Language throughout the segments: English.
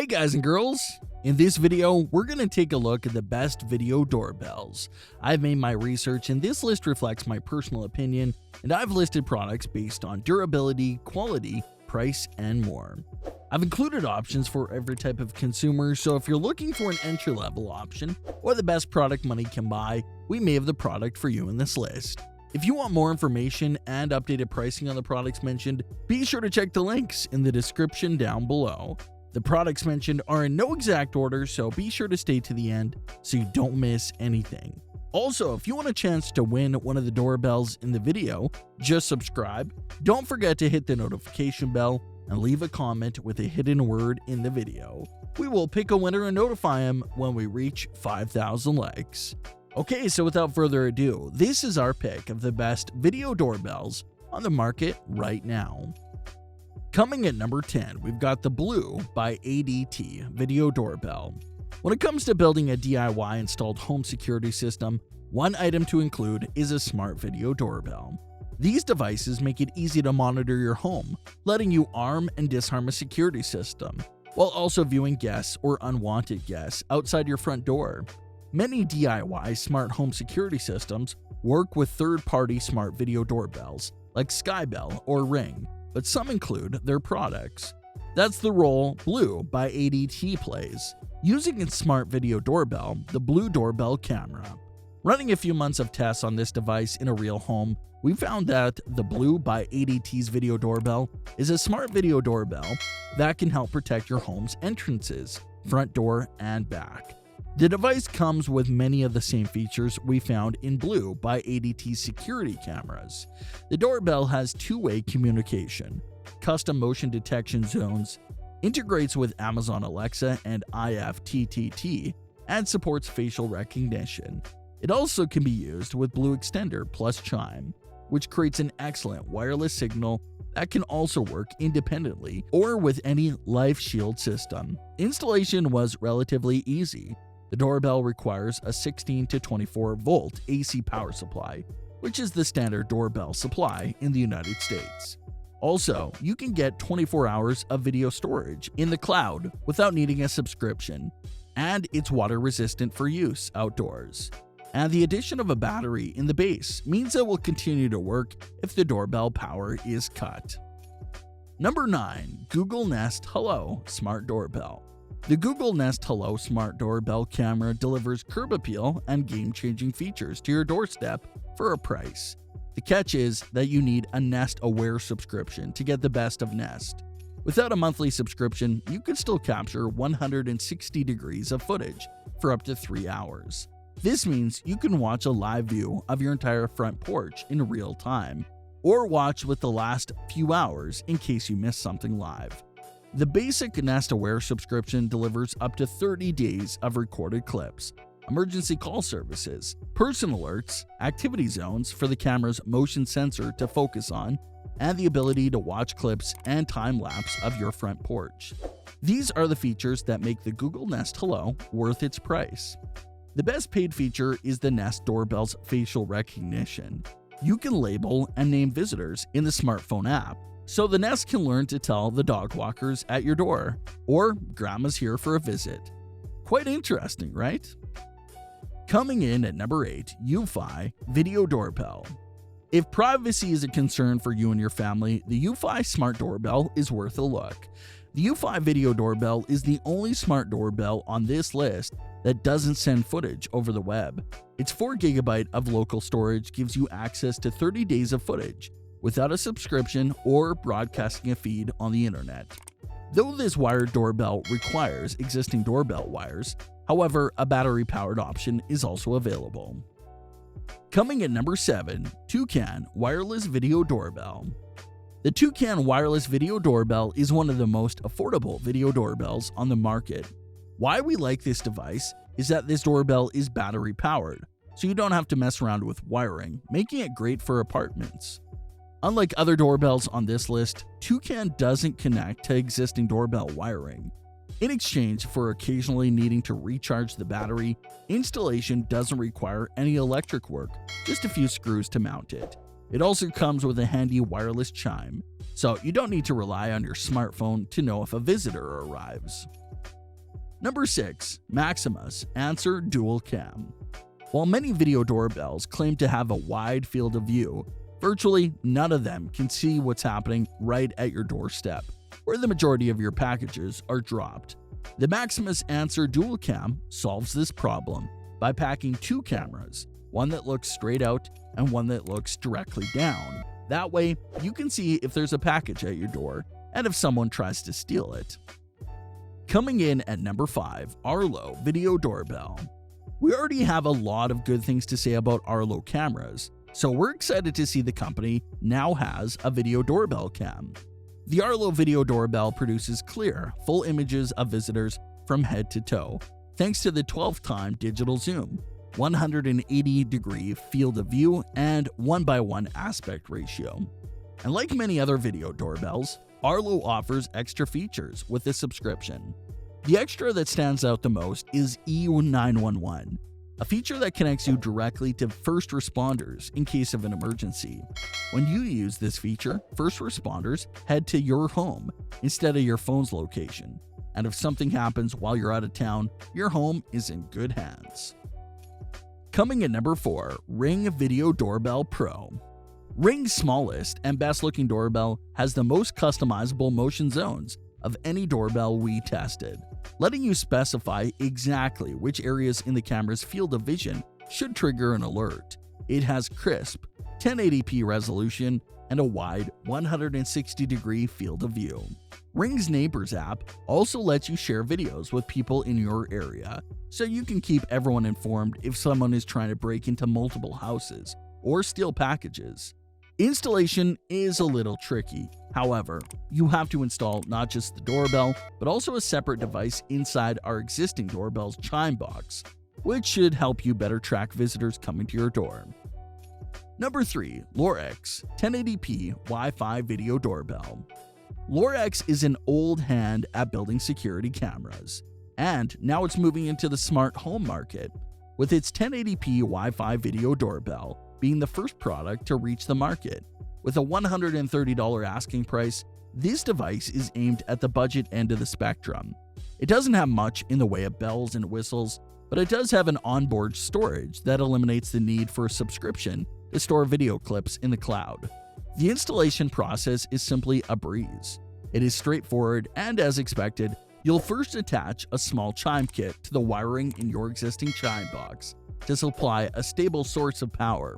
Hey guys and girls! In this video, we're going to take a look at the best video doorbells. I've made my research and this list reflects my personal opinion, and I've listed products based on durability, quality, price, and more. I've included options for every type of consumer, so if you're looking for an entry-level option or the best product money can buy, we may have the product for you in this list. If you want more information and updated pricing on the products mentioned, be sure to check the links in the description down below. The products mentioned are in no exact order, so be sure to stay to the end so you don't miss anything. Also, if you want a chance to win one of the doorbells in the video, just subscribe, don't forget to hit the notification bell, and leave a comment with a hidden word in the video. We will pick a winner and notify him when we reach 5,000 likes. Okay, so without further ado, this is our pick of the best video doorbells on the market right now. Coming at number 10, we've got the Blue by ADT Video Doorbell. When it comes to building a DIY installed home security system, one item to include is a smart video doorbell. These devices make it easy to monitor your home, letting you arm and disarm a security system, while also viewing guests or unwanted guests outside your front door. Many DIY smart home security systems work with third-party smart video doorbells like Skybell or Ring, but some include their products. That's the role Blue by ADT plays, using its smart video doorbell, the Blue Doorbell camera. Running a few months of tests on this device in a real home, we found that the Blue by ADT's video doorbell is a smart video doorbell that can help protect your home's entrances, front door, and back. The device comes with many of the same features we found in Blue by ADT's security cameras. The doorbell has two-way communication, custom motion detection zones, integrates with Amazon Alexa and IFTTT, and supports facial recognition. It also can be used with Blue Extender plus Chime, which creates an excellent wireless signal that can also work independently or with any Life Shield system. Installation was relatively easy. The doorbell requires a 16 to 24 volt AC power supply, which is the standard doorbell supply in the United States. Also, you can get 24 hours of video storage in the cloud without needing a subscription, and it's water resistant for use outdoors. And the addition of a battery in the base means it will continue to work if the doorbell power is cut. Number 9. Google Nest Hello Smart Doorbell. The Google Nest Hello Smart Doorbell camera delivers curb appeal and game-changing features to your doorstep for a price. The catch is that you need a Nest Aware subscription to get the best of Nest. Without a monthly subscription, you can still capture 160 degrees of footage for up to 3 hours. This means you can watch a live view of your entire front porch in real time, or watch with the last few hours in case you miss something live. The basic Nest Aware subscription delivers up to 30 days of recorded clips, emergency call services, person alerts, activity zones for the camera's motion sensor to focus on, and the ability to watch clips and time-lapse of your front porch. These are the features that make the Google Nest Hello worth its price. The best paid feature is the Nest Doorbell's facial recognition. You can label and name visitors in the smartphone app, so the Nest can learn to tell the dog walkers at your door, or grandma's here for a visit. Quite interesting, right? Coming in at number 8, UFi Video Doorbell. If privacy is a concern for you and your family, the UFi Smart Doorbell is worth a look. The UFi Video Doorbell is the only smart doorbell on this list that doesn't send footage over the web. Its 4 GB of local storage gives you access to 30 days of footage, without a subscription or broadcasting a feed on the internet. Though this wired doorbell requires existing doorbell wires, however, a battery-powered option is also available. Coming at number 7, Toucan Wireless Video Doorbell. The Toucan Wireless Video Doorbell is one of the most affordable video doorbells on the market. Why we like this device is that this doorbell is battery-powered, so you don't have to mess around with wiring, making it great for apartments. Unlike other doorbells on this list, Toucan doesn't connect to existing doorbell wiring. In exchange for occasionally needing to recharge the battery, installation doesn't require any electric work, just a few screws to mount it. It also comes with a handy wireless chime, so you don't need to rely on your smartphone to know if a visitor arrives. Number 6. Maximus Answer Dual Cam. While many video doorbells claim to have a wide field of view, virtually none of them can see what's happening right at your doorstep, where the majority of your packages are dropped. The Maximus Answer Dual Cam solves this problem by packing two cameras, one that looks straight out and one that looks directly down. That way, you can see if there's a package at your door and if someone tries to steal it. Coming in at number 5, Arlo Video Doorbell. We already have a lot of good things to say about Arlo cameras, so we're excited to see the company now has a video doorbell cam. The Arlo Video Doorbell produces clear, full images of visitors from head to toe, thanks to the 12-time digital zoom, 180-degree field of view, and 1:1 aspect ratio. And like many other video doorbells, Arlo offers extra features with a subscription. The extra that stands out the most is EU911, a feature that connects you directly to first responders in case of an emergency. When you use this feature, first responders head to your home instead of your phone's location, and if something happens while you're out of town, your home is in good hands. Coming at number 4, Ring Video Doorbell Pro. Ring's smallest and best-looking doorbell has the most customizable motion zones of any doorbell we tested, letting you specify exactly which areas in the camera's field of vision should trigger an alert. It has crisp, 1080p resolution and a wide 160-degree field of view. Ring's Neighbors app also lets you share videos with people in your area, so you can keep everyone informed if someone is trying to break into multiple houses or steal packages. Installation is a little tricky. However, you have to install not just the doorbell, but also a separate device inside our existing doorbell's chime box, which should help you better track visitors coming to your door. Number 3. Lorex 1080p Wi-Fi Video Doorbell. Lorex is an old hand at building security cameras, and now it's moving into the smart home market, with its 1080p Wi-Fi Video Doorbell being the first product to reach the market. With a $130 asking price, this device is aimed at the budget end of the spectrum. It doesn't have much in the way of bells and whistles, but it does have an onboard storage that eliminates the need for a subscription to store video clips in the cloud. The installation process is simply a breeze. It is straightforward, and as expected, you'll first attach a small chime kit to the wiring in your existing chime box to supply a stable source of power,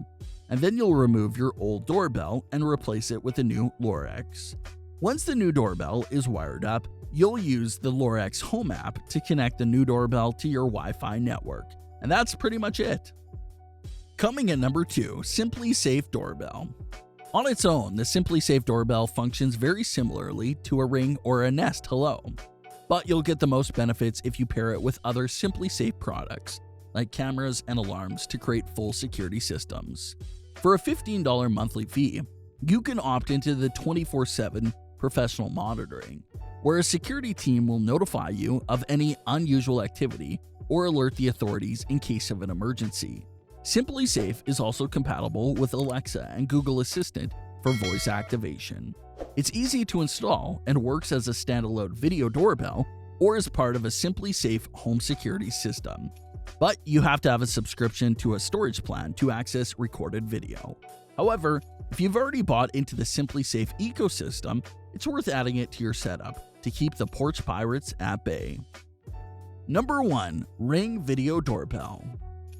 and then you'll remove your old doorbell and replace it with a new Lorex. Once the new doorbell is wired up, you'll use the Lorex Home app to connect the new doorbell to your Wi-Fi network, and that's pretty much it. Coming at number 2, SimplySafe Doorbell. On its own, the SimplySafe Doorbell functions very similarly to a Ring or a Nest Hello, but you'll get the most benefits if you pair it with other SimplySafe products, like cameras and alarms, to create full security systems. For a $15 monthly fee, you can opt into the 24/7 professional monitoring, where a security team will notify you of any unusual activity or alert the authorities in case of an emergency. SimplySafe is also compatible with Alexa and Google Assistant for voice activation. It's easy to install and works as a standalone video doorbell or as part of a SimplySafe home security system. But you have to have a subscription to a storage plan to access recorded video. However, if you've already bought into the SimplySafe ecosystem, it's worth adding it to your setup to keep the porch pirates at bay. Number 1. Ring Video Doorbell.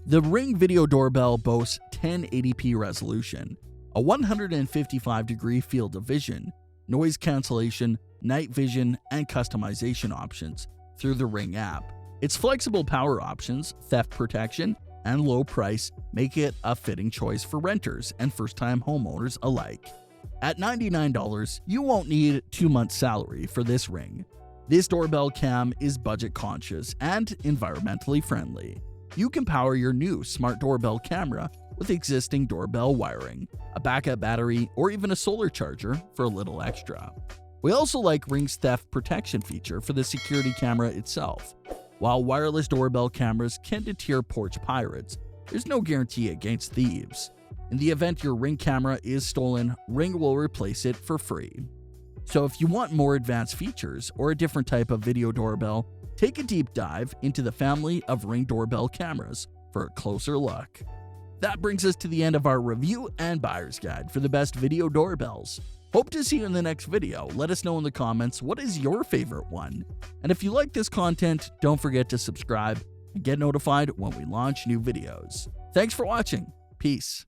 The Ring Video Doorbell boasts 1080p resolution, a 155-degree field of vision, noise cancellation, night vision, and customization options through the Ring app. Its flexible power options, theft protection, and low price make it a fitting choice for renters and first-time homeowners alike. At $99, you won't need 2 months' salary for this Ring. This doorbell cam is budget-conscious and environmentally friendly. You can power your new smart doorbell camera with existing doorbell wiring, a backup battery, or even a solar charger for a little extra. We also like Ring's theft protection feature for the security camera itself. While wireless doorbell cameras can deter porch pirates, there's no guarantee against thieves. In the event your Ring camera is stolen, Ring will replace it for free. So if you want more advanced features or a different type of video doorbell, take a deep dive into the family of Ring doorbell cameras for a closer look. That brings us to the end of our review and buyer's guide for the best video doorbells. Hope to see you in the next video. Let us know in the comments what is your favorite one. And if you like this content, don't forget to subscribe and get notified when we launch new videos. Thanks for watching. Peace.